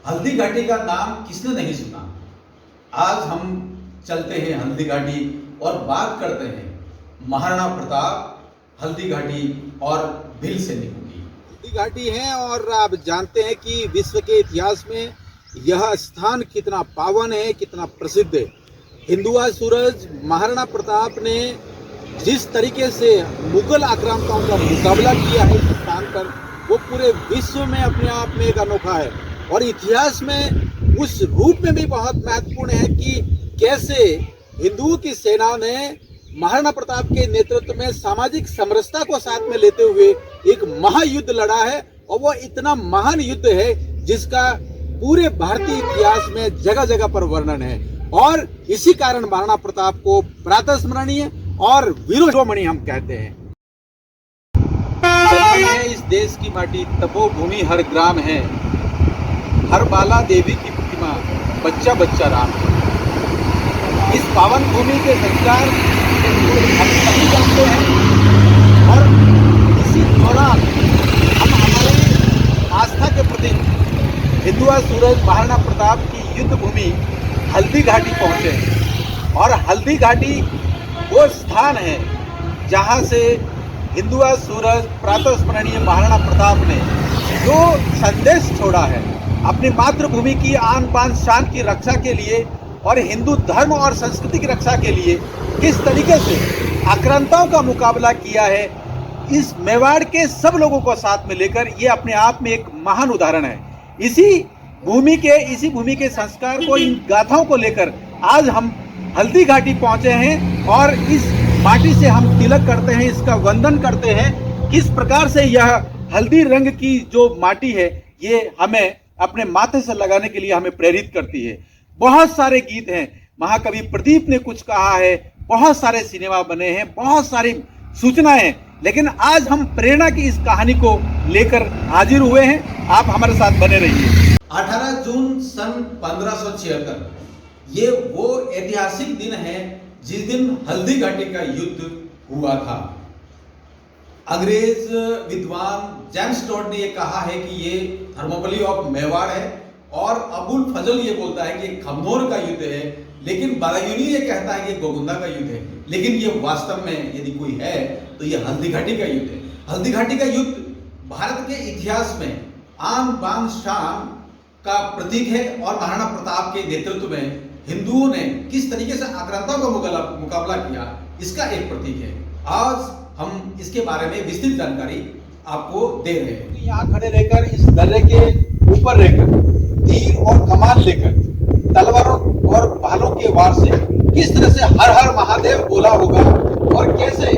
हल्दी घाटी का नाम किसने नहीं सुना। आज हम चलते हैं हल्दी घाटी और बात करते हैं महाराणा प्रताप, हल्दी घाटी और भील सैनिकों की। हल्दी घाटी है और आप जानते हैं कि विश्व के इतिहास में यह स्थान कितना पावन है, कितना प्रसिद्ध है। हिंदुआ सूरज महाराणा प्रताप ने जिस तरीके से मुगल आक्रांताओं का मुकाबला किया है इस स्थान पर, वो पूरे विश्व में अपने आप में एक अनोखा है और इतिहास में उस रूप में भी बहुत महत्वपूर्ण है कि कैसे हिंदुओं की सेना ने महाराणा प्रताप के नेतृत्व में सामाजिक समरसता को साथ में लेते हुए एक महायुद्ध लड़ा है। और वो इतना महान युद्ध है जिसका पूरे भारतीय इतिहास में जगह जगह पर वर्णन है और इसी कारण महाराणा प्रताप को प्रातः स्मरणीय और वीरोमणि हम कहते हैं। इस देश की माटी तपोभूमि हर ग्राम है, हर बाला देवी की प्रतिमा, बच्चा बच्चा राम है। इस पावन भूमि के संस्कार हम सभी जानते हैं और इसी दौरान हम हमारे आस्था के प्रतीक हिंदुआ सूरज महाराणा प्रताप की युद्ध भूमि हल्दी घाटी पहुंचे और हल्दी घाटी वो स्थान है जहां से हिंदुआ सूरज प्रातः स्मरणीय महाराणा प्रताप ने जो संदेश छोड़ा है अपनी मातृभूमि की आन बान शान की रक्षा के लिए और हिंदू धर्म और संस्कृति की रक्षा के लिए किस तरीके से आक्रांताओं का मुकाबला किया है, इस मेवाड़ के सब लोगों को साथ में लेकर ये अपने आप में एक महान उदाहरण है। इसी भूमि के संस्कार को, इन गाथाओं को लेकर आज हम हल्दी घाटी पहुंचे हैं और इस माटी से हम तिलक करते हैं, इसका वंदन करते हैं। किस प्रकार से यह हल्दी रंग की जो माटी है ये हमें अपने माथे से लगाने के लिए हमें प्रेरित करती है। बहुत सारे गीत हैं, महाकवि प्रदीप ने कुछ कहा है, बहुत सारे सिनेमा बने हैं, बहुत सारी सूचनाएं हैं, लेकिन आज हम प्रेरणा की इस कहानी को लेकर हाजिर हुए हैं। आप हमारे साथ बने रहिए। 18 जून सन 1576 ये वो ऐतिहासिक दिन है जिस दिन हल्दी घाटी का युद्ध हुआ था। अंग्रेज विद्वान जेम्स टॉड ने ये कहा है कि ये थर्मोपली ऑफ मेवाड़ है और अबुल फजल ये बोलता है कि खमनोर का युद्ध है, लेकिन बारायूनी ये कहता है कि गोगुंदा का युद्ध है। लेकिन ये वास्तव में यदि कोई है तो ये हल्दी घाटी का युद्ध है। हल्दी घाटी का युद्ध भारत के इतिहास में आन बान शान का प्रतीक है और महाराणा प्रताप के नेतृत्व में हिंदुओं ने किस तरीके से आक्रांताओं का मुकाबला किया इसका एक प्रतीक है। आज हम इसके बारे में विस्तृत जानकारी आपको दे रहे हैं। यहाँ खड़े रहकर इस दर्रे के ऊपर रहकर तीर और कमान लेकर तलवारों और भालों के वार से किस तरह से हर हर महादेव बोला होगा और कैसे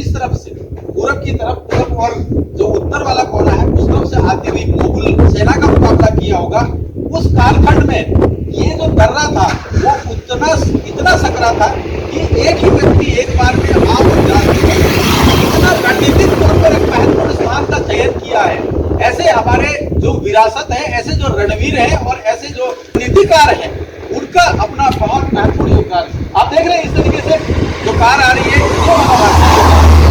इस तरफ से पूरब की तरफ और जो उत्तर वाला कोना है उस तरफ से आती हुई मुगल सेना का मुकाबला किया होगा। उस कालखंड में ये जो दर्रा था वो इतना सकरा था कि एक ही व्यक्ति एक बार में इतना रणनीतिक तौर पर एक महत्वपूर्ण स्थान का चयन किया है। ऐसे हमारे जो विरासत है, ऐसे जो रणवीर है और ऐसे जो नीतिकार है, उनका अपना बहुत महत्वपूर्ण योगदान है। आप देख रहे हैं इस तरीके से जो कार आ रही है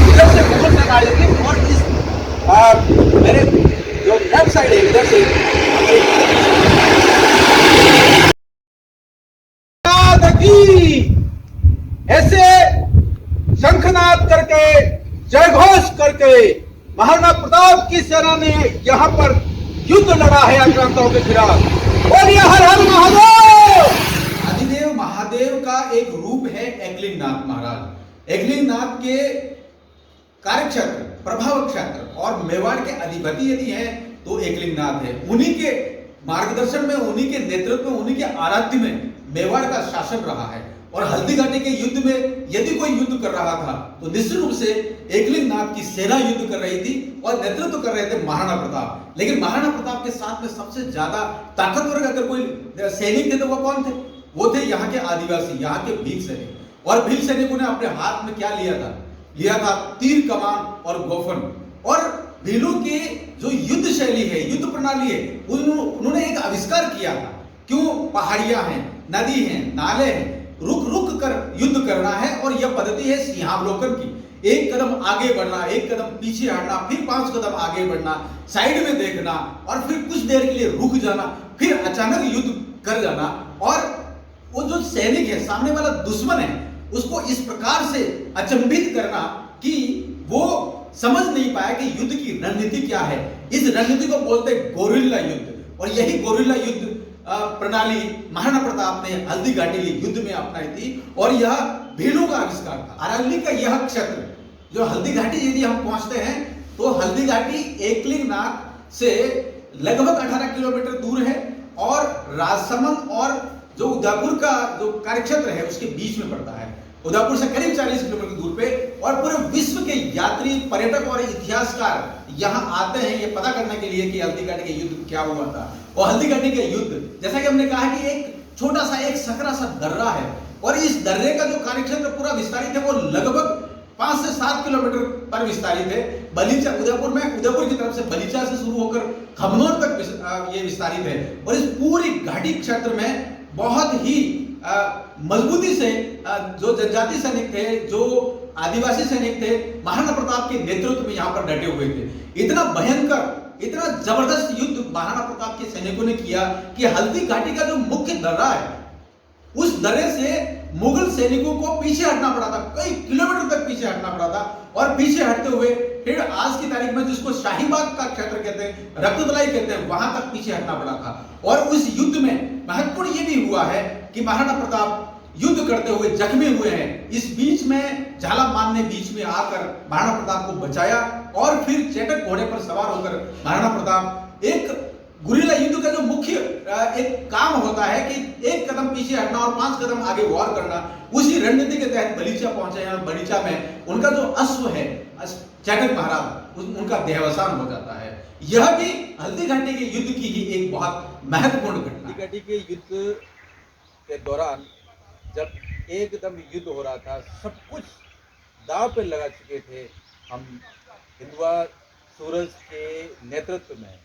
इधर से मुगल सेना आ रही थी और इस मेरे जो लेफ्ट साइड है इधर से ऐसे शंखनाद करके जय घोष करके महाराणा प्रताप की सेना ने यहाँ पर युद्ध लड़ा है आक्रांताओं के खिलाफ। और ये हर हर महादेव आदिदेव महादेव का एक रूप है एकलिंगनाथ महाराज। एकलिंगनाथ के कार्यक्षेत्र, प्रभाव क्षेत्र और मेवाड़ के अधिपति यदि हैं तो एकलिंगनाथ है। उन्हीं के मार्गदर्शन में, उन्हीं के नेतृत्व में, उन्हीं के आराध्य में मेवाड़ का शासन रहा है। और हल्दी घाटी के युद्ध में यदि कोई युद्ध कर रहा था तो निश्चित रूप से एकलिंगनाथ की सेना युद्ध कर रही थी और नेतृत्व कर रहे थे महाराणा प्रताप। लेकिन महाराणा प्रताप के साथ में सबसे ज्यादा ताकतवर अगर कोई सैनिक थे तो वो कौन थे? वो थे यहाँ के आदिवासी, यहाँ के भील सैनिक। और भील सैनिकों ने अपने हाथ में क्या लिया था तीर कमान और गोफन। और भीलों की जो युद्ध शैली है, युद्ध प्रणाली है, उन्होंने एक आविष्कार किया था। क्यों? पहाड़ियां हैं, नदी हैं, नाले हैं, रुक रुक कर युद्ध करना है और यह पद्धति है सिंहावलोकन की। एक कदम आगे बढ़ना, एक कदम पीछे हटना, फिर 5 कदम आगे बढ़ना, साइड में देखना और फिर कुछ देर के लिए रुक जाना, फिर अचानक युद्ध कर जाना। और वो जो सैनिक है, सामने वाला दुश्मन है, उसको इस प्रकार से अचंभित करना कि वो समझ नहीं पाया कि युद्ध की रणनीति क्या है। इस रणनीति को बोलते हैं गोरिल्ला युद्ध। और यही गोरिल्ला युद्ध प्रणाली महाराणा प्रताप ने हल्दी घाटी युद्ध में अपनाई थी और यह भीलों का आविष्कार था। अरावली का यह क्षेत्र जो हल्दी घाटी, यदि हम पहुंचते हैं तो हल्दी घाटी एकलिंगनाथ से लगभग 18 किलोमीटर दूर है और राजसमंद और जो उदयपुर का जो कार्यक्षेत्र है उसके बीच में पड़ता है। उदयपुर से करीब 40 किलोमीटर दूर पे। और पूरे विश्व के यात्री, पर्यटक और इतिहासकार यहाँ आते हैं ये पता करने के लिए कि हल्दी घाटी के युद्ध क्या हुआ था। और हल्दी घाटी के युद्ध, जैसा कि हमने कहा कि एक छोटा सा, एक सकरा सा दर्रा है और इस दर्रे का जो कार्यक्षेत्र पूरा विस्तारित है वो लगभग 5 से 7 किलोमीटर पर विस्तारित है। बलीचा, उदयपुर की तरफ से बलीचा से शुरू होकर खमनोर तक ये विस्तारित है। और इस पूरी घाटी क्षेत्र में बहुत ही मजबूती से जो जनजाति सैनिक थे, जो आदिवासी सैनिक थे, महाराणा प्रताप के नेतृत्व में यहाँ पर डटे हुए थे। इतना भयंकर, इतना जबरदस्त युद्ध महाराणा प्रताप के सैनिकों ने किया कि हल्दी घाटी का जो मुख्य दर्रा है उस दर्रे से मुगल सैनिकों को पीछे हटना पड़ा था, कई किलोमीटर तक पीछे हटना पड़ा था। और पीछे हटते हुए फिर आज की तारीख में जिसको शाहीबाग का क्षेत्र कहते हैं, रक्ततलाई कहते हैं, वहां तक पीछे हटना पड़ा था। और उस युद्ध में महत्वपूर्ण ये भी हुआ है कि महाराणा प्रताप युद्ध करते हुए जख्मी हुए हैं। इस बीच में झालामान ने बीच में आकर महाराणा प्रताप को बचाया और फिर चेतक घोड़े पर सवार होकर महाराणा प्रताप, एक गुरिल्ला युद्ध का जो मुख्य एक काम होता है कि एक कदम पीछे हटना और 5 कदम आगे वार करना, उसी रणनीति के तहत बलीचा पहुंचे हैं। बलीचा में उनका जो अश्व है चेतक महाराज, उनका देहावसान हो जाता है। यह भी हल्दी घाटी के युद्ध की ही एक बहुत महत्वपूर्ण घटना। हल्दी घाटी के युद्ध के दौरान जब एकदम युद्ध हो रहा था, सब कुछ दांव पे लगा चुके थे हम हिंदुआ सूरज के नेतृत्व में।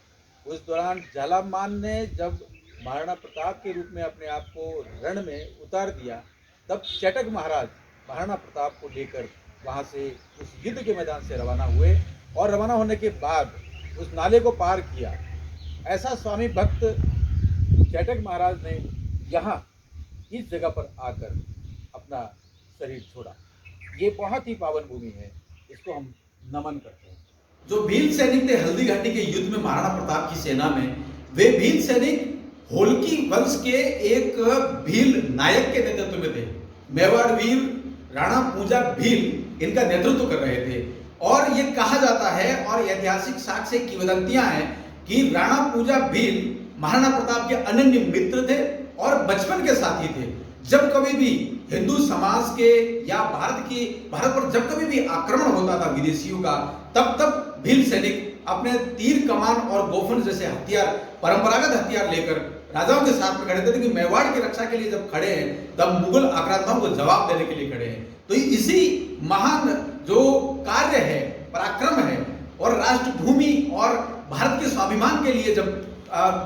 उस दौरान झालामान ने जब महाराणा प्रताप के रूप में अपने आप को रण में उतार दिया, तब चेतक महाराज महाराणा प्रताप को लेकर वहाँ से उस युद्ध के मैदान से रवाना हुए और रवाना होने के बाद उस नाले को पार किया। ऐसा स्वामी भक्त चेतक महाराज ने यहाँ इस जगह पर आकर अपना शरीर छोड़ा। ये बहुत ही पावन भूमि है, इसको हम नमन करते हैं। जो भील सैनिक थे हल्दी घाटी के युद्ध में महाराणा प्रताप की सेना में, वे भील सैनिक होलकी वंश के एक भील नायक के नेतृत्व में थे। मेवाड़ वीर राणा पूजा भील इनका नेतृत्व कर रहे थे। और ये कहा जाता है और ऐतिहासिक साक्ष्य किंवदंतियां हैं कि राणा पूजा भील महाराणा प्रताप के अनन्य मित्र थे और बचपन के साथी थे। जब कभी भी हिंदू समाज के या भारत पर जब कभी भी आक्रमण होता था विदेशियों का, तब भील सैनिक अपने तीर कमान और गोफन जैसे हथियार, परंपरागत हथियार लेकर राजाओं के साथ में खड़े थे कि मेवाड़ की रक्षा के लिए जब खड़े हैं तब मुगल आक्रांताओं को जवाब देने के लिए खड़े हैं। तो इसी महान जो कार्य है, पराक्रम है और राष्ट्रभूमि और भारत के स्वाभिमान के लिए जब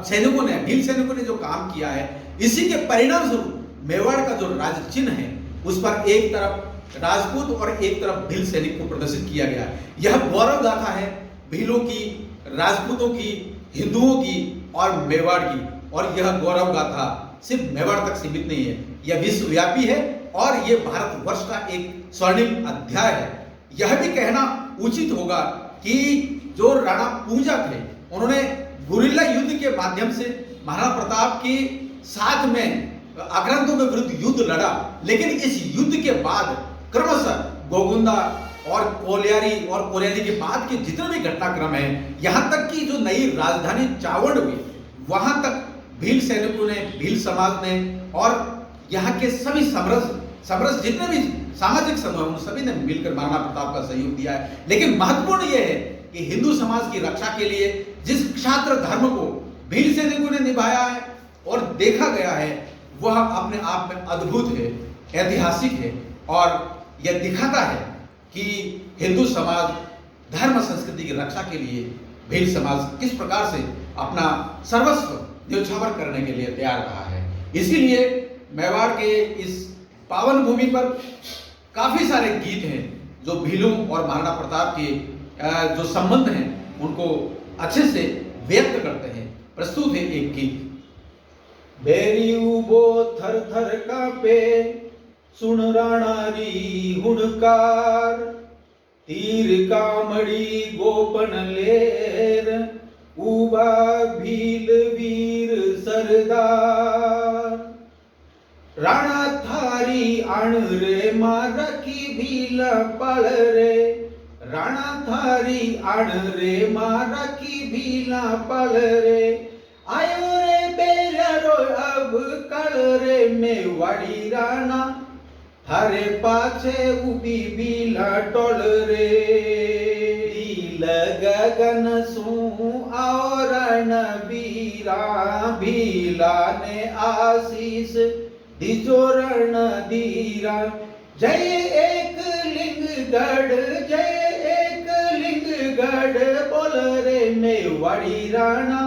सैनिकों ने, भील सैनिकों ने जो काम किया है, इसी के परिणाम स्वरूप मेवाड़ का जो राज चिन्ह है उस पर एक तरफ राजपूत और एक तरफ भील सैनिक को प्रदर्शित किया गया। यह गौरव गाथा है भीलों की, राजपूतों की, हिंदुओं की और मेवाड़ की। और यह गौरव गाथा सिर्फ मेवाड़ तक सीमित नहीं है, यह विश्वव्यापी है और यह भारतवर्ष का एक स्वर्णिम अध्याय है। यह भी कहना उचित होगा कि जो राणा पूजा थे, उन्होंने गुरिल्ला युद्ध के माध्यम से महाराणा प्रताप के साथ में आक्रांतों के विरुद्ध युद्ध लड़ा। लेकिन इस युद्ध के बाद क्रमशः गोगुंदा और कोलियारी के बाद के जितने भी घटनाक्रम है, यहाँ तक कि जो नई राजधानी चावंड हुई, वहां तक भील सैनिकों ने, भील समाज ने और यहाँ के सभी समरस जितने भी सामाजिक समूह उन सभी ने मिलकर महाराणा प्रताप का सहयोग दिया है। लेकिन महत्वपूर्ण यह है कि हिंदू समाज की रक्षा के लिए जिस क्षात्र धर्म को भील सैनिकों ने निभाया है और देखा गया है, वह अपने आप में अद्भुत है, ऐतिहासिक है और यह दिखाता है कि हिंदू समाज धर्म संस्कृति की रक्षा के लिए भील समाज किस प्रकार से अपना सर्वस्व न्यौछावर करने के लिए तैयार रहा है। इसीलिए मेवाड़ के इस पावन भूमि पर काफी सारे गीत हैं जो भीलों और महाराणा प्रताप के जो संबंध हैं उनको अच्छे से व्यक्त करते हैं। प्रस्तुत है एक गीत। बेरी उबो थर थर कापे, सुन राणारी हुणकार, तीर कामड़ी गोपन लेर, उबा भील वीर सरदार। राणा थारी आण रे मारा की भीला पळ रे, राणा थारी आण रे मारा की भीला पळ रे, आयो रे बेलारो अब कल रे मेवाड़ी राणा, थारे पाछे उभी भीला टोल रे। गगन सू आओ रणवीरा, भीला ने आशीष दिजो रणधीरा। जय एक लिंगगढ़, जय एक लिंगगढ़, बोल रे मेवाड़ी राणा,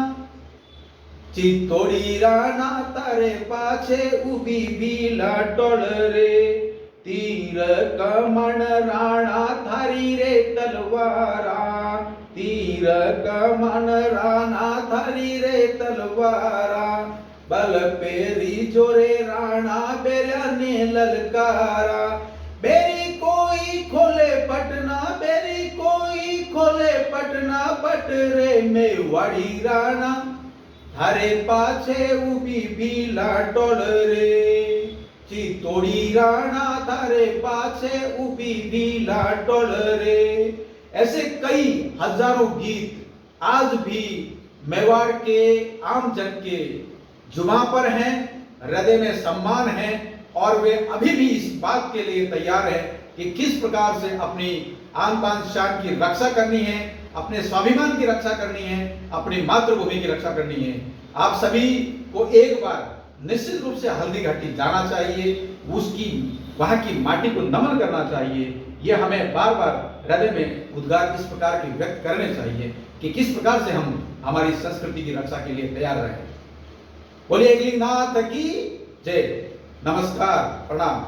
चित्तौड़ी राणा तारे पाछे उभी भीला टोल रे। तीर कमण राणा थारी रे तलवारा, तीर कमण राणा थारी रे तलवारा। बल पेरी जोरे राणा बेरा ने ललकारा। बेरी कोई खोले पटना, बेरी कोई खोले पटना, पट रे मेवाड़ी राणा, थारे पाछे उभी भीला टोल रे। चित्तौड़ी राणा थारे पाछे उभी भीला टोल रे। ऐसे कई हजारों गीत आज भी मेवाड़ के आम जन के जुबां पर हैं, हृदय में सम्मान है और वे अभी भी इस बात के लिए तैयार है कि किस प्रकार से अपनी आन बान शान की रक्षा करनी है, अपने स्वाभिमान की रक्षा करनी है, अपनी मातृभूमि की रक्षा करनी है। आप सभी को एक बार निश्चित रूप से हल्दी घाटी जाना चाहिए, उसकी वहां की माटी को नमन करना चाहिए। ये हमें बार बार हृदय में उद्गार इस प्रकार के व्यक्त करने चाहिए कि किस प्रकार से हम हमारी संस्कृति की रक्षा के लिए तैयार रहे। बोलिए एकलिंगनाथ की जय। नमस्कार, प्रणाम।